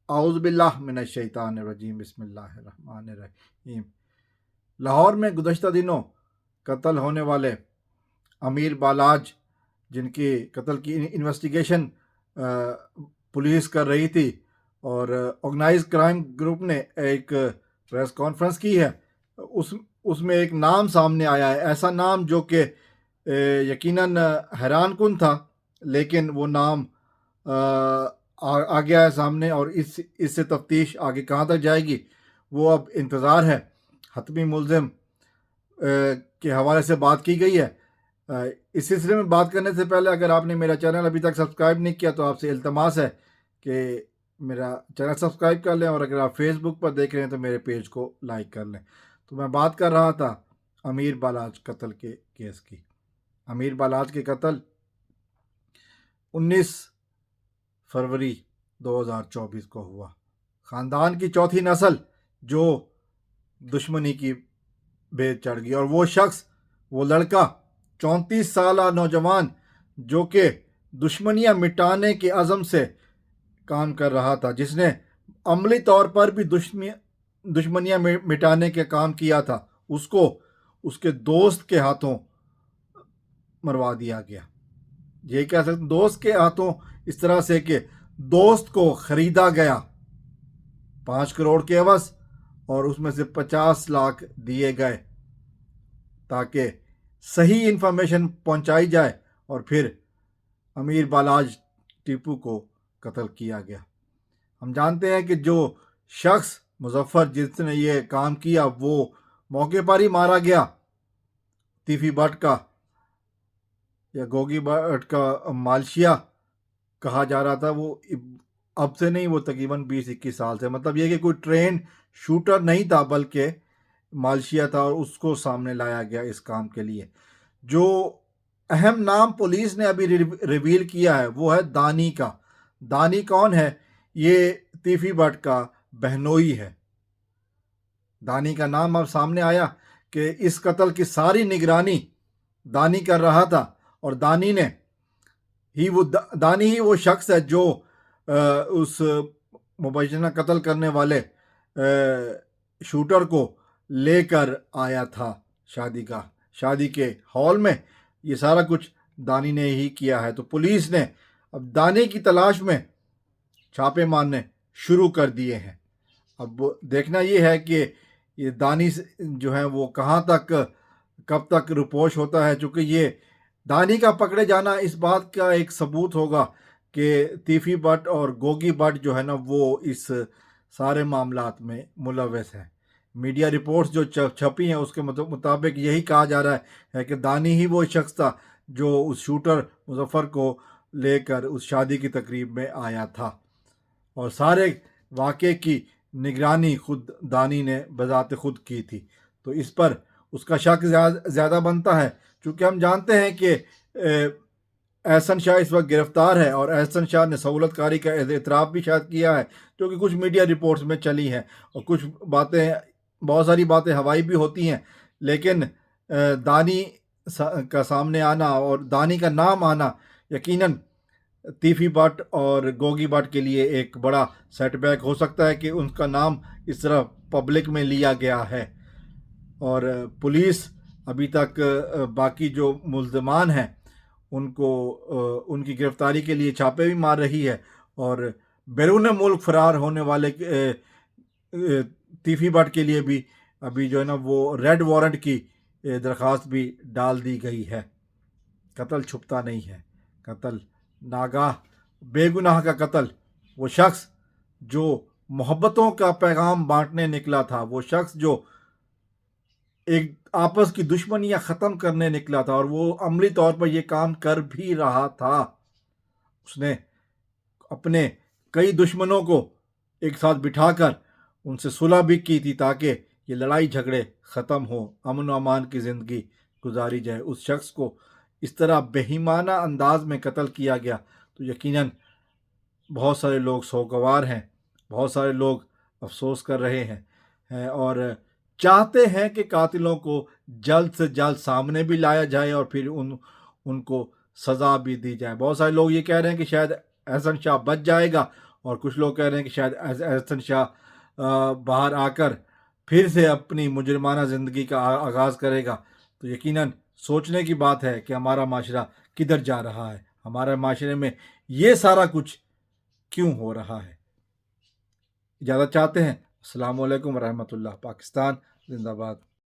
आऊज़ बिल्लाह मिनश शैतानिर रजीम बिस्मिल्लाहिर रहमानिर रहीम। लाहौर में गुज़श्ता दिनों कत्ल होने वाले अमीर बालाज, जिनकी कत्ल की इन्वेस्टिगेशन पुलिस कर रही थी, और ऑर्गेनाइज क्राइम ग्रुप ने एक प्रेस कॉन्फ्रेंस की है। उसमें एक नाम सामने आया है, ऐसा नाम जो कि यकीनन हैरान कुन था, लेकिन वो नाम आ गया है सामने, और इससे तफ्तीश आगे कहाँ तक जाएगी वो अब इंतज़ार है। हतमी मुल्ज़िम के हवाले से बात की गई है। इस सिलसिले में बात करने से पहले अगर आपने मेरा चैनल अभी तक सब्सक्राइब नहीं किया तो आपसे इल्तमास है कि मेरा चैनल सब्सक्राइब कर लें, और अगर आप फेसबुक पर देख रहे हैं तो मेरे पेज को लाइक कर लें। तो मैं बात कर रहा था अमीर बालाज कत्ल के केस की। अमीर बालाज के कत्ल 19 फरवरी 2024 को हुआ। ख़ानदान की चौथी नस्ल जो दुश्मनी की भेद चढ़ गई, और वो शख्स, वो लड़का 34 साल नौजवान जो कि दुश्मनियां मिटाने के अज़म से काम कर रहा था, जिसने अमली तौर पर भी दुश्मनियां मिटाने के काम किया था, उसको उसके दोस्त के हाथों मरवा दिया गया। ये कह सकते दोस्त के हाथों इस तरह से कि दोस्त को खरीदा गया 5 करोड़ के एवज, और उसमें से 50 लाख दिए गए ताकि सही इंफॉर्मेशन पहुंचाई जाए, और फिर अमीर बालाज टीपू को कत्ल किया गया। हम जानते हैं कि जो शख्स मुजफ्फर जिसने ये काम किया वो मौके पर ही मारा गया। तीफी भट्ट का या गोगी भट्ट का मालशिया कहा जा रहा था। वो अब से नहीं, वो तकरीबन 20-21 साल से, मतलब ये कि कोई ट्रेन शूटर नहीं था बल्कि मालशिया था, और उसको सामने लाया गया इस काम के लिए। जो अहम नाम पुलिस ने अभी रिवील किया है वो है दानी का। दानी कौन है? ये तीफी भट्ट का बहनोई है। दानी का नाम अब सामने आया कि इस कत्ल की सारी निगरानी दानी कर रहा था, और दानी ही वो शख्स है जो उस मुबैना कत्ल करने वाले शूटर को लेकर आया था शादी के हॉल में। ये सारा कुछ दानी ने ही किया है। तो पुलिस ने अब दानी की तलाश में छापे मारने शुरू कर दिए हैं। अब देखना ये है कि ये दानी जो है वो कहाँ तक, कब तक रुपोश होता है, चूँकि ये दानी का पकड़े जाना इस बात का एक सबूत होगा कि तीफी भट्ट और गोगी भट्ट जो है ना वो इस सारे मामलात में मुलव्वस है। मीडिया रिपोर्ट्स जो छपी हैं उसके मुताबिक यही कहा जा रहा है कि दानी ही वो शख्स था जो उस शूटर मुजफ्फर को लेकर उस शादी की तकरीब में आया था, और सारे वाक़े की निगरानी खुद दानी ने बज़ात खुद की थी। तो इस पर उसका शक ज़्यादा बनता है, क्योंकि हम जानते हैं कि एहसन शाह इस वक्त गिरफ्तार है, और एहसन शाह ने सहूलत कारी का एतराफ़ भी शायद किया है, जो कि कुछ मीडिया रिपोर्ट्स में चली हैं, और कुछ बातें, बहुत सारी बातें हवाई भी होती हैं। लेकिन दानी का सामने आना और दानी का नाम आना यकीनन तीफी भट्ट और गोगी भट्ट के लिए एक बड़ा सेटबैक हो सकता है कि उनका नाम इस तरह पब्लिक में लिया गया है। और पुलिस अभी तक बाकी जो मुल्ज़मान हैं उनको उनकी गिरफ्तारी के लिए छापे भी मार रही है, और बैरून मुल्क फरार होने वाले तीफी भट्ट के लिए भी अभी जो है ना वो रेड वारंट की दरख्वास्त भी डाल दी गई है। कत्ल छुपता नहीं है, कत्ल नागाह बेगुनाह का कत्ल। वो शख्स जो मोहब्बतों का पैगाम बांटने निकला था, वो शख्स जो एक आपस की दुश्मनियां ख़त्म करने निकला था, और वो अमली तौर पर यह काम कर भी रहा था। उसने अपने कई दुश्मनों को एक साथ बिठाकर उनसे सुलह भी की थी ताकि ये लड़ाई झगड़े ख़त्म हो, अमन व अमान की ज़िंदगी गुजारी जाए। उस शख्स को इस तरह बेईमाना अंदाज में कत्ल किया गया तो यकीनन बहुत सारे लोग सोगवार हैं, बहुत सारे लोग अफसोस कर रहे हैं, और चाहते हैं कि कातिलों को जल्द से जल्द सामने भी लाया जाए और फिर उनको सज़ा भी दी जाए। बहुत सारे लोग ये कह रहे हैं कि शायद एहसन शाह बच जाएगा اور کچھ لوگ کہہ رہے ہیں کہ شاید احسن شاہ باہر آ کر پھر سے اپنی مجرمانہ زندگی کا آغاز کرے گا. تو یقیناً سوچنے کی بات ہے کہ ہمارا معاشرہ کدھر جا رہا ہے, ہمارے معاشرے میں یہ سارا کچھ کیوں ہو رہا ہے. اجازت چاہتے ہیں. السلام علیکم ورحمۃ اللہ. پاکستان زندہ باد.